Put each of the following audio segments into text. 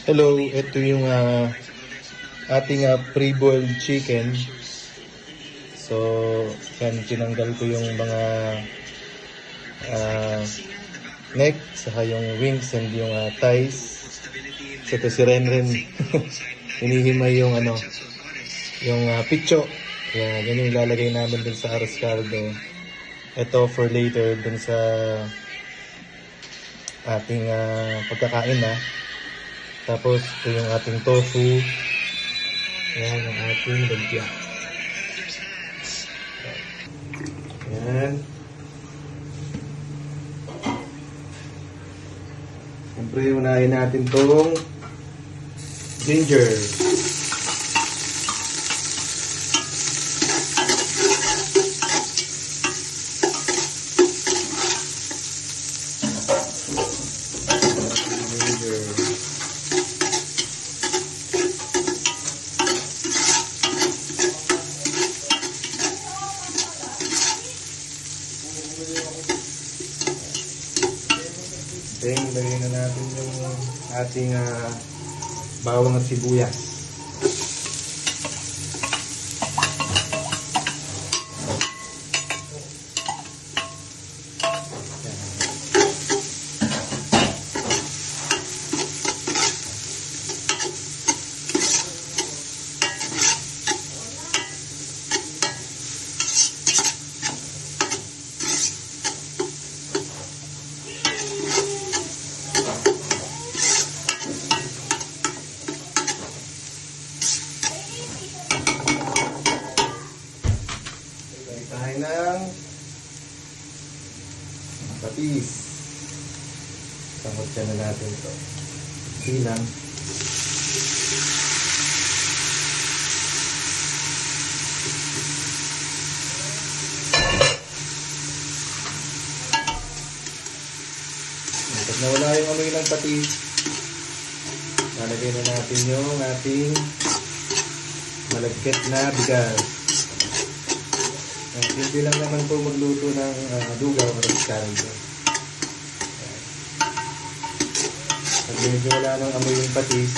Hello, ito yung ating pre-boiled chicken. So, yan, tinanggal ko yung mga neck, saka yung wings and yung thighs. So, ito si Renren. Hinihimay yung yung picho. Yan yung ilalagay namin dun sa arroz caldo. Ito for later dun sa ating pagkakain na. Tapos ito yung ating tofu. Yan yung ating lumpia. Yan. Siyempre unahin natin tong ginger. Then, ilagay na natin yung ating bawang at sibuyas. Tayo ng patis. Samot na natin ito. Silang. Kapag nawala yung amoy ng patis, lalagay na natin yung ating malagkit na bigas. Hindi lang naman po magluto ng dugaw o caldo. Pag medyo wala nang amoy yung patis,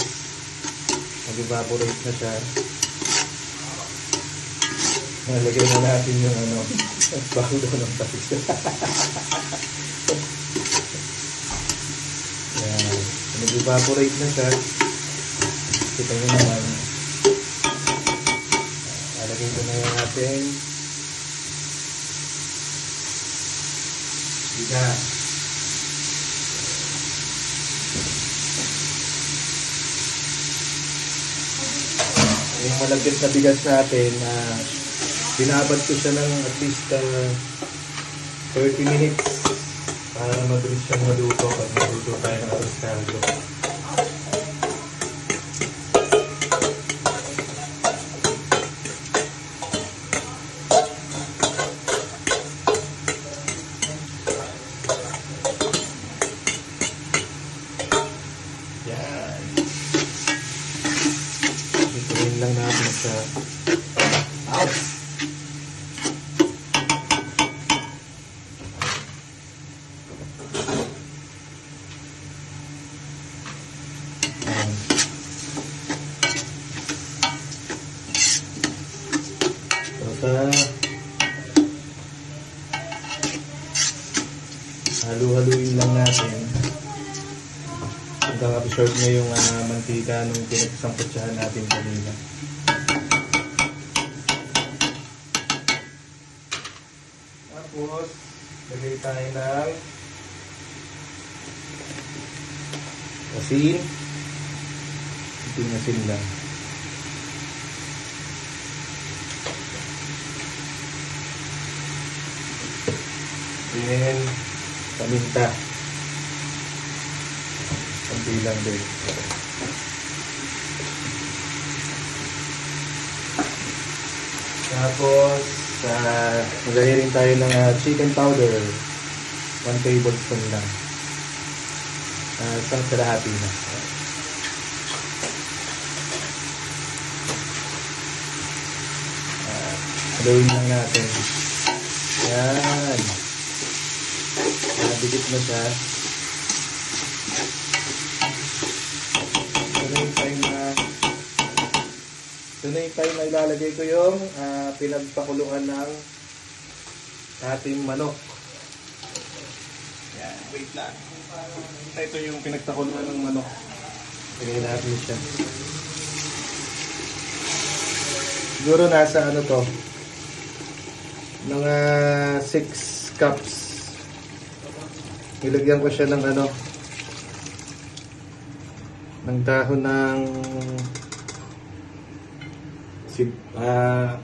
mag-evaporate na siya. Nalagay na natin yung caldo ng patis. Yan. Mag-evaporate na siya. Kita nyo naman. Nalagay ko na yung ating bigas. Yung malagkit na bigas natin, binabad ko siya ng at least 30 minutes para mabilis siyang maluto at maluto tayo ng arroz caldo. Ituin lang natin sa halu-haluin lang natin hanggang absorb na yung mantika nung pinagsangkutsahan natin kanina. Tapos lagay tayo ng asin. Iting asin lang. Then paminta. Kunti lang din. Tapos maglagay rin tayo ng chicken powder. 1 tablespoon lang. Isang kalahati na. Haluin lang natin. Yan. Dikit na siya. same time na ilalagay ko yung pinagpakuluan ng ating manok. Yan, wait lang. Ito yung pinagpakuluan ng manok. Pagay natin siya. Siguro nasa ano to, mga 6 cups. Ilagyan ko siya ng ano, ng dahon ng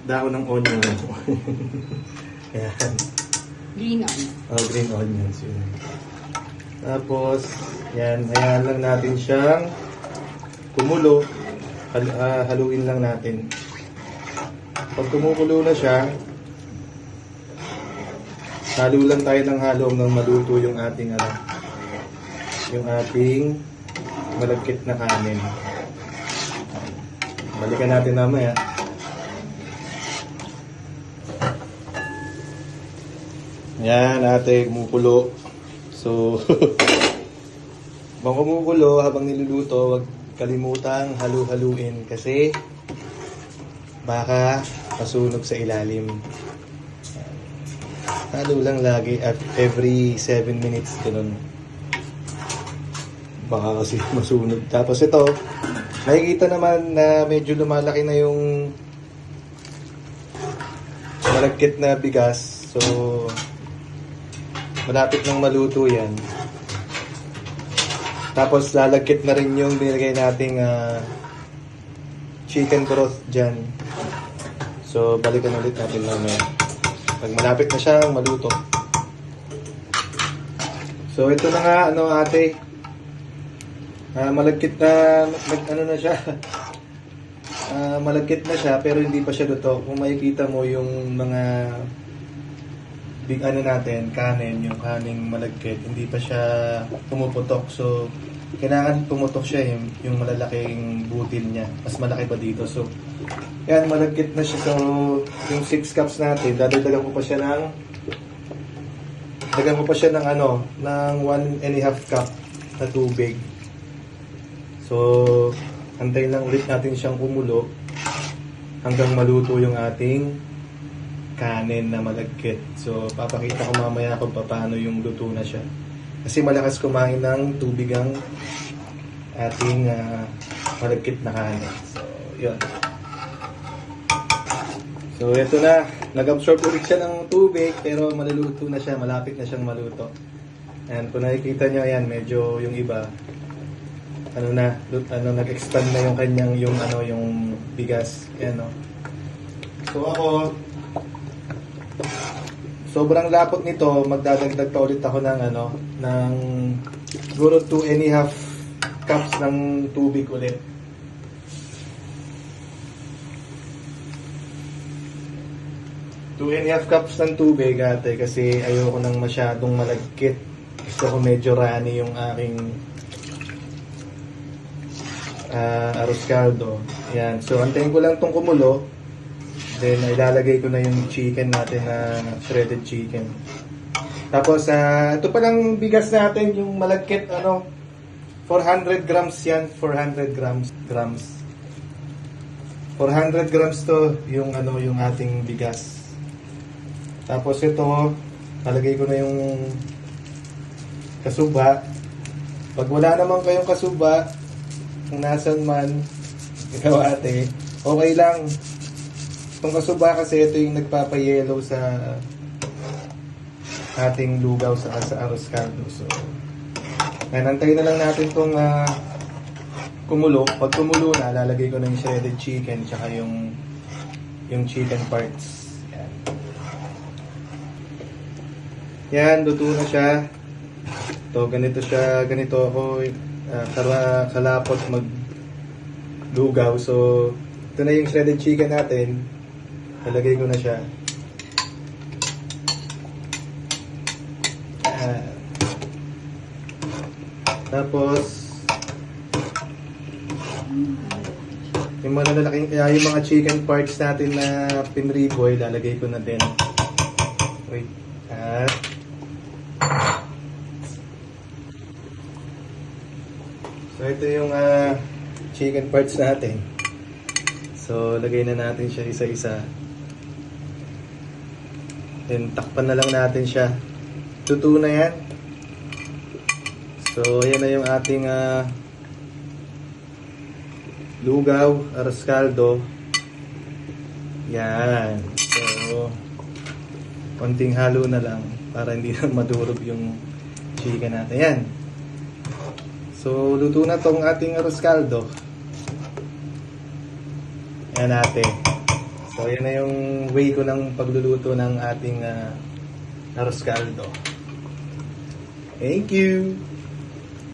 dahon ng onion. Ayan. Green onion. Oh, green onions yun. Tapos, yan, hayaan lang natin siyang kumulo. Haluin lang natin. Pag kumukulo na siya, halo lang tayo ng halo hanggang maluto yung ating yung ating malagkit na kanin. Balikan natin mamaya. Yan, ate, kumukulo. So, habang kumukulo, habang niluluto, huwag kalimutang halu-haluin kasi baka masunog sa ilalim. Halo lang lagi at every 7 minutes ganun. Baka kasi masunog. Tapos ito, nakikita naman na medyo lumalaki na yung malagkit na bigas. So, malapit nang maluto yan. Tapos lalagkit na rin yung binigay nating chicken broth dyan. So, balikan ulit natin mamaya. Pag malapit na siyang maluto. So, ito na nga, ate. Malagkit na, na siya. Malagkit na siya, pero hindi pa siya luto. Kung makikita mo yung mga natin, kanin, yung kaning malagkit, hindi pa siya pumuputok. So, kailangan pumutok siya yung malalaking butil niya. Mas malaki pa dito. So, yan, malagkit na siya. So, yung 6 cups natin, dadagdagan ko pa siya ng ng 1.5 cup na tubig. So, antayin lang ulit natin siyang kumulo hanggang maluto yung ating kanin na malagkit. So, papakita ko mamaya kung paano yung luto na siya. Kasi malakas kumain ng tubig ang ating malagkit na kanin. So, yun. So, ito na. Nag-absorb ulit siya ng tubig, pero maluluto na siya. Malapit na siyang maluto. And kung nakikita nyo, ayan, medyo yung iba, nag-expand na yung kanyang, yung bigas. Ayan, no? So, ako, sobrang lapot nito, magdadagdag pa ulit ako ng siguro 2.5 cups ng tubig ulit. Two and a half cups ng tubig, ate, kasi ayoko nang masyadong malagkit. Gusto ko medyo runny yung aking arroz caldo. Yan. So, antayin ko lang itong kumulo. Then, ilalagay ko na yung chicken natin na shredded chicken. Tapos, ito palang bigas natin, yung malagkit, 400 grams yan, 400 grams. 400 grams to, yung ating bigas. Tapos ito, nalagay ko na yung kasuba. Pag wala naman kayong kasuba, kung nasan man, ikaw ate, okay lang. Itong kasuba kasi ito yung nagpapayelo sa ating lugaw sa arroz caldo. So, antayin na lang natin itong kumulo. Pag kumulo na, lalagay ko na yung shredded chicken tsaka yung chicken parts. Yan, luto na siya. So, ganito ako kalapot maglugaw. So, ito na yung shredded chicken natin. Nalagay ko na siya. Tapos, yung mga chicken parts natin na pinriboy, lalagay ko na din. Wait. So, ito yung chicken parts natin. So, lagay na natin siya isa-isa. Then, takpan na lang natin siya. Luto na yan. So, yan na yung ating lugaw, arroz caldo. Yan. So, konting halo na lang para hindi na madurog yung chicken natin. Yan. So, luto na tong ating arroz caldo. Yan natin. So, yan na yung way ko ng pagluluto ng ating arroz caldo. Thank you!